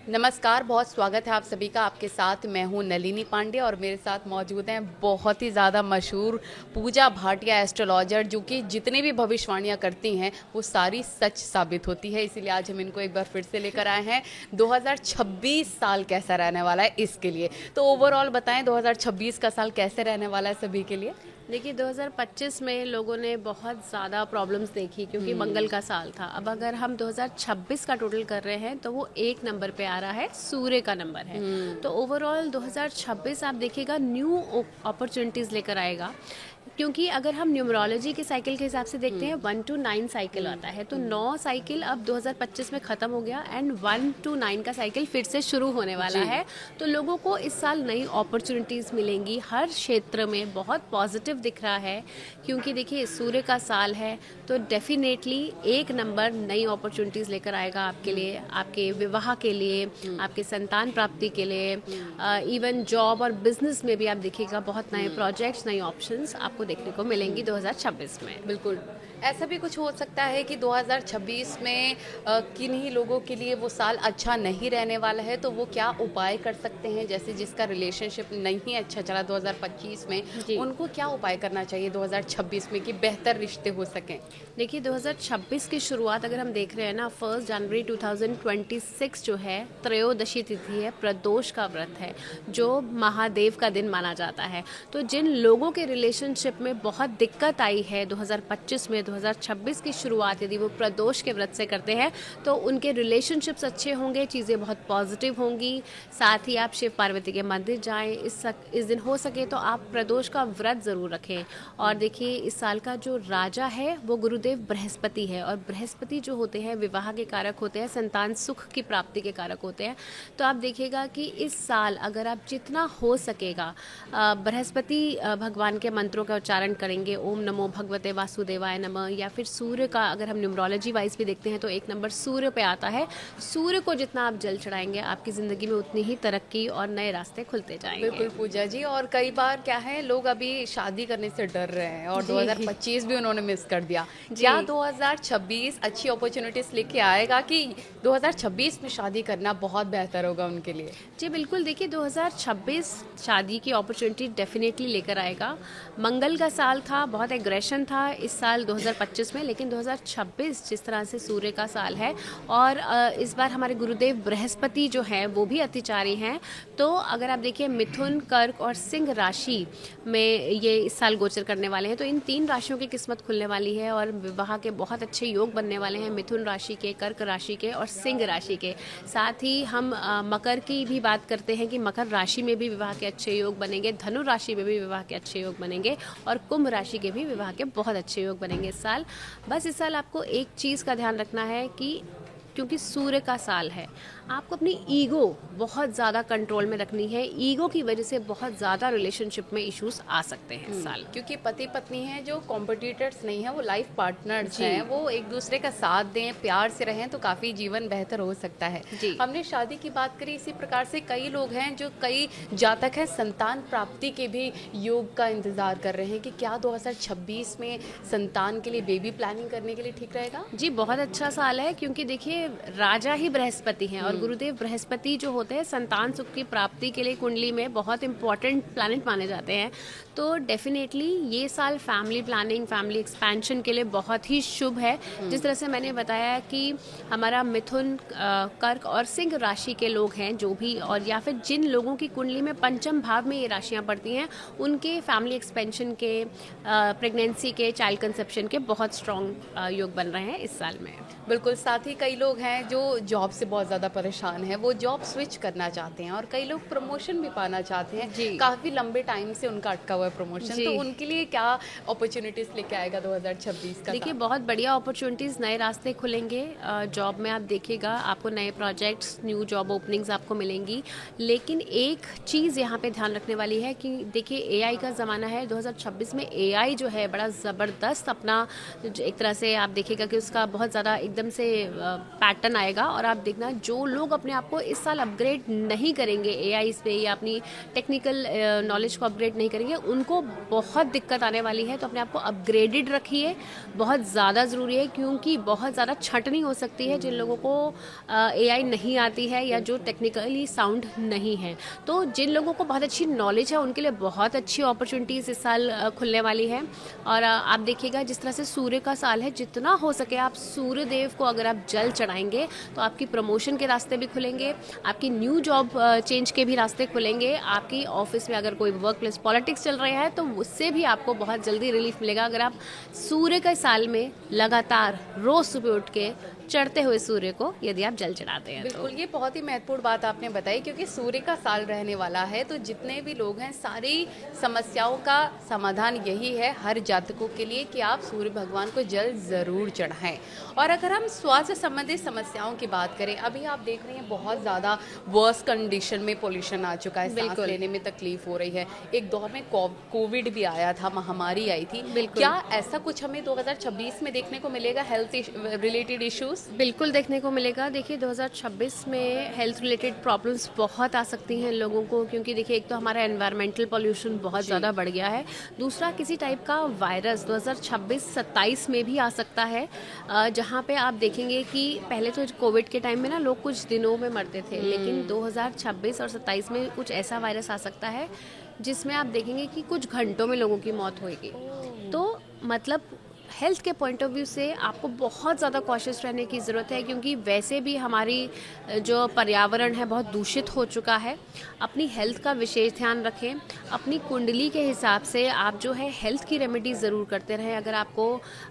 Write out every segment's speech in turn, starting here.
नमस्कार, बहुत स्वागत है आप सभी का। आपके साथ मैं हूं नलिनी पांडे और मेरे साथ मौजूद हैं बहुत ही ज़्यादा मशहूर पूजा भाटिया एस्ट्रोलॉजर, जो कि जितनी भी भविष्यवाणियां करती हैं वो सारी सच साबित होती है। इसीलिए आज हम इनको एक बार फिर से लेकर आए हैं। 2026 साल कैसा रहने वाला है इसके लिए। तो ओवरऑल बताएं 2026 का साल कैसे रहने वाला है सभी के लिए। देखिए 2025 में लोगों ने बहुत ज़्यादा प्रॉब्लम्स देखी क्योंकि मंगल का साल था। अब अगर हम 2026 का टोटल कर रहे हैं तो वो एक नंबर पे आ रहा है, सूर्य का नंबर है। तो ओवरऑल 2026 आप देखिएगा न्यू अपॉर्चुनिटीज़ लेकर आएगा, क्योंकि अगर हम न्यूमरोलॉजी के साइकिल के हिसाब से देखते हैं 1 to 9 साइकिल आता है, तो 9 साइकिल अब 2025 में ख़त्म हो गया एंड 1 to 9 का साइकिल फिर से शुरू होने वाला है। तो लोगों को इस साल नई अपॉर्चुनिटीज़ मिलेंगी, हर क्षेत्र में बहुत पॉजिटिव दिख रहा है। क्योंकि देखिए सूर्य का साल है तो डेफिनेटली एक नंबर नई अपॉर्चुनिटीज़ लेकर आएगा आपके लिए, आपके विवाह के लिए, आपके संतान प्राप्ति के लिए, इवन जॉब और बिजनेस में भी आप देखिएगा बहुत नए प्रोजेक्ट्स, नई ऑप्शंस आपको देखने को मिलेंगी 2026 में। बिल्कुल, ऐसा भी कुछ हो सकता है कि 2026 में किन्हीं लोगों के लिए वो साल अच्छा नहीं रहने वाला है, तो वो क्या उपाय कर सकते हैं? जैसे जिसका रिलेशनशिप नहीं अच्छा चला 2025 में, जी, उनको क्या उपाय करना चाहिए 2026 में कि बेहतर रिश्ते हो सकें? देखिए 2026 की शुरुआत अगर हम देख रहे हैं ना, 1 जनवरी 2026 जो है त्रयोदशी तिथि है, प्रदोष का व्रत है, जो महादेव का दिन माना जाता है। तो जिन लोगों के रिलेशनशिप में बहुत दिक्कत आई है 2025 में, 2026 की शुरुआत यदि वो प्रदोष के व्रत से करते हैं तो उनके रिलेशनशिप्स अच्छे होंगे, चीज़ें बहुत पॉजिटिव होंगी। साथ ही आप शिव पार्वती के मंदिर जाएं, इस दिन हो सके तो आप प्रदोष का व्रत ज़रूर रखें। और देखिए इस साल का जो राजा है वो गुरुदेव बृहस्पति है, और बृहस्पति जो होते हैं विवाह के कारक होते हैं, संतान सुख की प्राप्ति के कारक होते हैं। तो आप देखिएगा कि इस साल अगर आप जितना हो सकेगा बृहस्पति भगवान के मंत्रों का उच्चारण करेंगे, ओम नमो भगवते वासुदेवाय नमः, या फिर सूर्य का अगर हम न्यूमरोलॉजी वाइज भी देखते हैं तो एक नंबर सूर्य पे आता है। सूर्य को जितना आप जल चढ़ाएंगे आपकी ज़िंदगी में उतनी ही तरक्की और नए रास्ते खुलते जाएंगे। बिल्कुल पूजा जी, और कई बार क्या है, लोग अभी शादी करने से डर रहे हैं और जी 2025 भी उन्होंने मिस कर दिया। जी क्या 2026 अच्छी अपॉर्चुनिटीज लेके आएगा कि 2026 में शादी करना बहुत बेहतर होगा उनके लिए? जी बिल्कुल, देखिए 2026 शादी की अपॉर्चुनिटी डेफिनेटली लेकर आएगा। मंगल का साल था, बहुत एग्रेशन था इस साल 2025 में, लेकिन 2026 जिस तरह से सूर्य का साल है और इस बार हमारे गुरुदेव बृहस्पति जो हैं वो भी अतिचारी हैं। तो अगर आप देखिए मिथुन, कर्क और सिंह राशि में ये इस साल गोचर करने वाले हैं, तो इन 3 राशियों की किस्मत खुलने वाली है और विवाह के बहुत अच्छे योग बनने वाले हैं, मिथुन राशि के, कर्क राशि के और सिंह राशि के। साथ ही हम मकर की भी बात करते हैं कि मकर राशि में भी विवाह के अच्छे योग बनेंगे, धनु राशि में भी विवाह के अच्छे योग बनेंगे और कुंभ राशि के भी विवाह के बहुत अच्छे योग बनेंगे इस साल। बस इस साल आपको एक चीज़ का ध्यान रखना है कि क्योंकि सूर्य का साल है, आपको अपनी ईगो बहुत ज़्यादा कंट्रोल में रखनी है। ईगो की वजह से बहुत ज़्यादा रिलेशनशिप में इश्यूज आ सकते हैं इस साल। क्योंकि पति पत्नी हैं जो कॉम्पिटिटर्स नहीं है, वो लाइफ पार्टनर्स जी हैं, वो एक दूसरे का साथ दें, प्यार से रहें तो काफ़ी जीवन बेहतर हो सकता है। जी हमने शादी की बात करी, इसी प्रकार से कई लोग हैं जो, कई जातक हैं संतान प्राप्ति के भी योग का इंतजार कर रहे हैं कि क्या 2026 में संतान के लिए, बेबी प्लानिंग करने के लिए ठीक रहेगा? जी, बहुत अच्छा साल है, क्योंकि देखिए राजा ही बृहस्पति हैं और गुरुदेव बृहस्पति जो होते हैं संतान सुख की प्राप्ति के लिए कुंडली में बहुत इंपॉर्टेंट प्लैनेट माने जाते हैं। तो डेफिनेटली ये साल फैमिली प्लानिंग, फैमिली एक्सपेंशन के लिए बहुत ही शुभ है। जिस तरह से मैंने बताया कि हमारा मिथुन, कर्क और सिंह राशि के लोग हैं जो भी, और या फिर जिन लोगों की कुंडली में पंचम भाव में ये राशियां पड़ती हैं, उनके फैमिली एक्सपेंशन के, प्रेगनेंसी के, चाइल्ड कंसेप्शन के बहुत स्ट्रॉन्ग योग बन रहे हैं इस साल में। बिल्कुल, साथ ही कई लोग हैं जो जॉब से बहुत ज़्यादा परेशान हैं, वो जॉब स्विच करना चाहते हैं और कई लोग प्रमोशन भी पाना चाहते हैं। जी काफ़ी लंबे टाइम से उनका अटका हुआ है प्रमोशन, जी तो उनके लिए क्या अपॉर्चुनिटीज़ लेके आएगा 2026 का देखिए साल? बहुत बढ़िया अपॉर्चुनिटीज़, नए रास्ते खुलेंगे। जॉब में आप देखिएगा आपको नए प्रोजेक्ट्स, न्यू जॉब ओपनिंग्स आपको मिलेंगी। लेकिन एक चीज़ यहाँ पे ध्यान रखने वाली है कि देखिए एआई का ज़माना है। 2026 में एआई जो है बड़ा ज़बरदस्त अपना एक तरह से आप देखिएगा कि उसका बहुत ज़्यादा एकदम से पैटर्न आएगा और आप देखना जो लोग अपने आप को इस साल अपग्रेड नहीं करेंगे एआई पे या अपनी टेक्निकल नॉलेज को अपग्रेड नहीं करेंगे, उनको बहुत दिक्कत आने वाली है। तो अपने आप को अपग्रेडेड रखिए, बहुत ज़्यादा ज़रूरी है, क्योंकि बहुत ज़्यादा छंटनी हो सकती है जिन लोगों को एआई नहीं आती है या जो टेक्निकली साउंड नहीं है। तो जिन लोगों को बहुत अच्छी नॉलेज है उनके लिए बहुत अच्छी अपॉर्चुनिटीज़ इस साल खुलने वाली है। और आप देखिएगा जिस तरह से सूर्य का साल है, जितना हो सके आप सूर्य देव को अगर आप जल चढ़ाएंगे तो आपकी प्रमोशन के रास्ते भी खुलेंगे, आपकी न्यू जॉब चेंज के भी रास्ते खुलेंगे, आपकी ऑफिस में अगर कोई वर्क प्लेस पॉलिटिक्स चल रहे हैं तो उससे भी आपको बहुत जल्दी रिलीफ मिलेगा अगर आप सूर्य के साल में लगातार रोज सुबह उठ के चढ़ते हुए सूर्य को यदि आप जल चढ़ाते हैं। बिल्कुल, ये बहुत ही महत्वपूर्ण बात आपने बताई, क्योंकि सूर्य का साल रहने वाला है तो जितने भी लोग हैं सारी समस्याओं का समाधान यही है हर जातकों के लिए कि आप सूर्य भगवान को जल ज़रूर चढ़ाएं। और अगर हम स्वास्थ्य संबंधित समस्याओं की बात करें, अभी आप देख रहे हैं बहुत ज़्यादा वर्स्ट कंडीशन में पोल्यूशन आ चुका है, सांस लेने में तकलीफ हो रही है। एक दौर में कोविड भी आया था, महामारी आई थी। क्या ऐसा कुछ हमें 2026 में देखने को मिलेगा, हेल्थ रिलेटेड इश्यूज? बिल्कुल देखने को मिलेगा। देखिए 2026 में हेल्थ रिलेटेड प्रॉब्लम्स बहुत आ सकती हैं लोगों को, क्योंकि देखिए एक तो हमारा एनवायरमेंटल पॉल्यूशन बहुत ज़्यादा बढ़ गया है, दूसरा किसी टाइप का वायरस 2026-27 में भी आ सकता है, जहाँ पे आप देखेंगे कि पहले तो कोविड के टाइम में ना लोग कुछ दिनों में मरते थे, लेकिन 2026 और 27 में कुछ ऐसा वायरस आ सकता है जिसमें आप देखेंगे कि कुछ घंटों में लोगों की मौत होगी। तो मतलब हेल्थ के पॉइंट ऑफ व्यू से आपको बहुत ज़्यादा कॉशियस रहने की ज़रूरत है, क्योंकि वैसे भी हमारी जो पर्यावरण है बहुत दूषित हो चुका है। अपनी हेल्थ का विशेष ध्यान रखें, अपनी कुंडली के हिसाब से आप जो है हेल्थ की रेमेडीज़ ज़रूर करते रहें। अगर आपको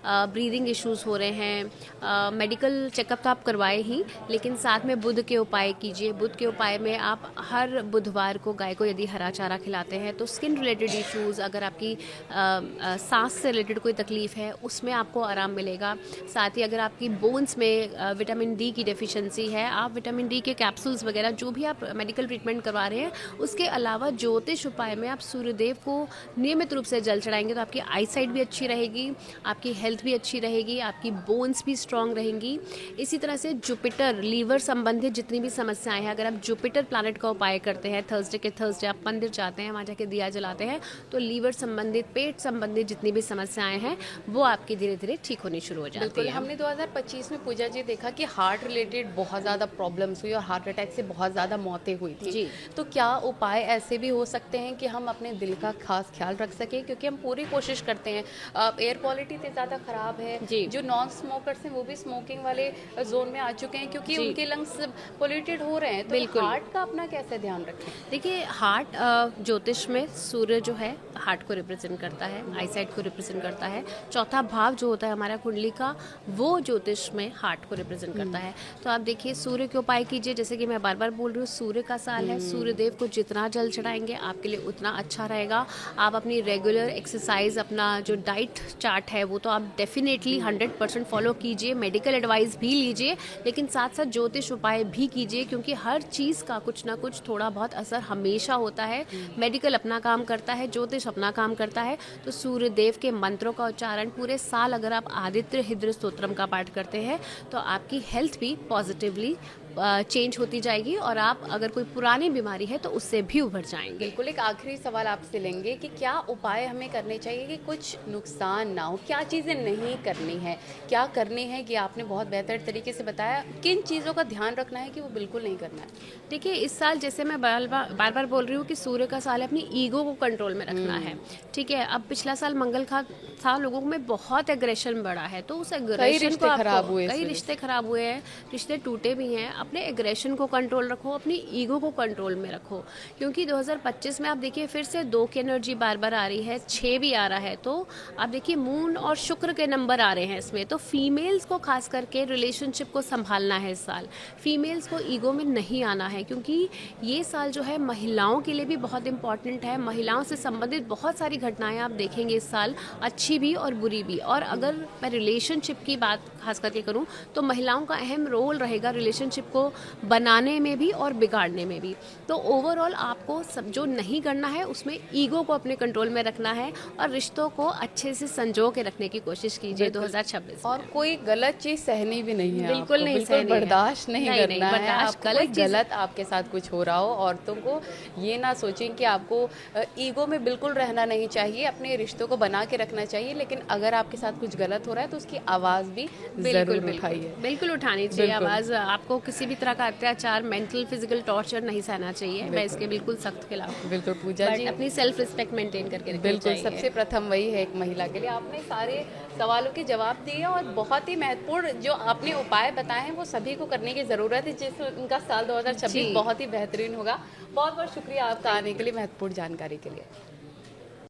ब्रीदिंग इश्यूज़ हो रहे हैं, मेडिकल चेकअप तो आप करवाए ही, लेकिन साथ में बुध के उपाय कीजिए। बुध के उपाय में आप हर बुधवार को गाय को यदि हरा चारा खिलाते हैं तो स्किन रिलेटेड इश्यूज़, अगर आपकी सांस से रिलेटेड कोई तकलीफ़ है उसमें आपको आराम मिलेगा। साथ ही अगर आपकी बोन्स में विटामिन डी की डेफिशिएंसी है, आप विटामिन डी के कैप्सूल्स वगैरह जो भी आप मेडिकल ट्रीटमेंट करवा रहे हैं, उसके अलावा ज्योतिष उपाय में आप सूर्यदेव को नियमित रूप से जल चढ़ाएंगे तो आपकी आई साइट भी अच्छी रहेगी, आपकी हेल्थ भी अच्छी रहेगी, आपकी बोन्स भी स्ट्रांग रहेंगी। इसी तरह से जुपिटर, लीवर संबंधित जितनी भी समस्याएं हैं, अगर आप जुपिटर प्लैनेट का उपाय करते हैं, थर्सडे आप मंदिर जाते हैं, वहाँ जाके दिया जलाते हैं, तो लीवर संबंधित, पेट संबंधित जितनी भी समस्याएं हैं वो आपकी धीरे धीरे ठीक होनी शुरू हो जाती है। हमने 2025 में पूजा जी देखा कि हार्ट रिलेटेड बहुत ज़्यादा प्रॉब्लम्स हुई और हार्ट अटैक से बहुत ज़्यादा मौतें हुई थी जी। तो क्या उपाय ऐसे भी हो सकते हैं कि हम अपने दिल का खास ख्याल रख सकें, क्योंकि हम पूरी कोशिश करते हैं, एयर क्वालिटी इतनी ज़्यादा ख़राब है जी। जो नॉन स्मोकर्स हैं वो भी स्मोकिंग वाले जोन में आ चुके हैं क्योंकि उनके लंग्स पोल्यूटेड हो रहे हैं। तो हार्ट का अपना कैसे ध्यान रखें? देखिए हार्ट ज्योतिष में सूर्य जो है हार्ट को रिप्रेजेंट करता है, आईसाइट को रिप्रेजेंट करता है। चौथा भाव जो होता है हमारा कुंडली का, वो ज्योतिष में हार्ट को रिप्रेजेंट करता है। तो आप देखिए सूर्य के उपाय कीजिए, जैसे कि मैं बार बार बोल रही हूँ, सूर्य का साल है, सूर्य देव को जितना जल चढ़ाएंगे आपके लिए उतना अच्छा रहेगा। आप अपनी रेगुलर एक्सरसाइज, अपना जो डाइट चार्ट है वो तो आप डेफिनेटली 100% फॉलो कीजिए, मेडिकल एडवाइस भी लीजिए, लेकिन साथ साथ ज्योतिष उपाय भी कीजिए, क्योंकि हर चीज़ का कुछ ना कुछ थोड़ा बहुत असर हमेशा होता है। मेडिकल अपना काम करता है, ज्योतिष अपना काम करता है। तो सूर्य देव के मंत्रों का उच्चारण पूरे साल अगर आप आदित्य हृदय स्तोत्रम का पाठ करते हैं तो आपकी हेल्थ भी पॉजिटिवली चेंज होती जाएगी और आप अगर कोई पुरानी बीमारी है तो उससे भी उभर जाएंगे। बिल्कुल, एक आखिरी सवाल आपसे लेंगे कि क्या उपाय हमें करने चाहिए कि कुछ नुकसान ना हो, क्या चीज़ें नहीं करनी है, क्या करनी है, कि आपने बहुत बेहतर तरीके से बताया, किन चीज़ों का ध्यान रखना है कि वो बिल्कुल नहीं करना है? देखिए इस साल जैसे मैं बार बार बोल रही हूँ कि सूर्य का साल है, अपनी ईगो को कंट्रोल में रखना है, ठीक है। अब पिछला साल मंगल का था, लोगों में बहुत एग्रेशन बढ़ा है, तो उस एग्रेशन को कई रिश्ते खराब हुए हैं, रिश्ते टूटे भी हैं। अपने एग्रेशन को कंट्रोल रखो, अपनी ईगो को कंट्रोल में रखो, क्योंकि 2025 में आप देखिए फिर से 2 की एनर्जी बार बार आ रही है, 6 भी आ रहा है। तो आप देखिए मून और शुक्र के नंबर आ रहे हैं इसमें, तो फीमेल्स को खास करके रिलेशनशिप को संभालना है इस साल। फीमेल्स को ईगो में नहीं आना है, क्योंकि ये साल जो है महिलाओं के लिए भी बहुत इंपॉर्टेंट है। महिलाओं से संबंधित बहुत सारी घटनाएं आप देखेंगे इस साल, अच्छी भी और बुरी भी। और अगर मैं रिलेशनशिप की बात खास करके करूं तो महिलाओं का अहम रोल रहेगा रिलेशनशिप को को बनाने में भी और बिगाड़ने में भी। तो ओवरऑल आपको सब जो नहीं करना है उसमें ईगो को अपने कंट्रोल में रखना है और रिश्तों को अच्छे से संजो के रखने की कोशिश कीजिए 2026 में। और कोई गलत चीज सहनी भी नहीं है, बिल्कुल आपको नहीं बिल्कुल सहनी है। बर्दाश्त नहीं नहीं, करना है। बर्दाश्त आपको गलत कोई चीज़- गलत आपके साथ कुछ हो रहा हो, औरतों को ये ना सोचें कि आपको ईगो में बिल्कुल रहना नहीं चाहिए, अपने रिश्तों को बना के रखना चाहिए, लेकिन अगर आपके साथ कुछ गलत हो रहा है तो उसकी आवाज़ भी ज़रूर उठाइए। बिल्कुल उठानी चाहिए बिल्कुल। आवाज़। आपको किसी भी तरह का अत्याचार, मेंटल फिजिकल टॉर्चर नहीं सहना चाहिए। मैं इसके बिल्कुल सख्त खिलाफ हूँ। बिल्कुल पूजा बट जी, अपनी सेल्फ रिस्पेक्ट मेंटेन करके रखनी बिल्कुल चाहिए। सबसे प्रथम वही है एक महिला के लिए। आपने सारे सवालों के जवाब दिए और बहुत ही महत्वपूर्ण जो आपने उपाय बताए हैं वो सभी को करने की ज़रूरत है, जिससे उनका साल 2026 जी। बहुत ही बेहतरीन होगा। बहुत बहुत शुक्रिया आपका आने के लिए, महत्वपूर्ण जानकारी के लिए।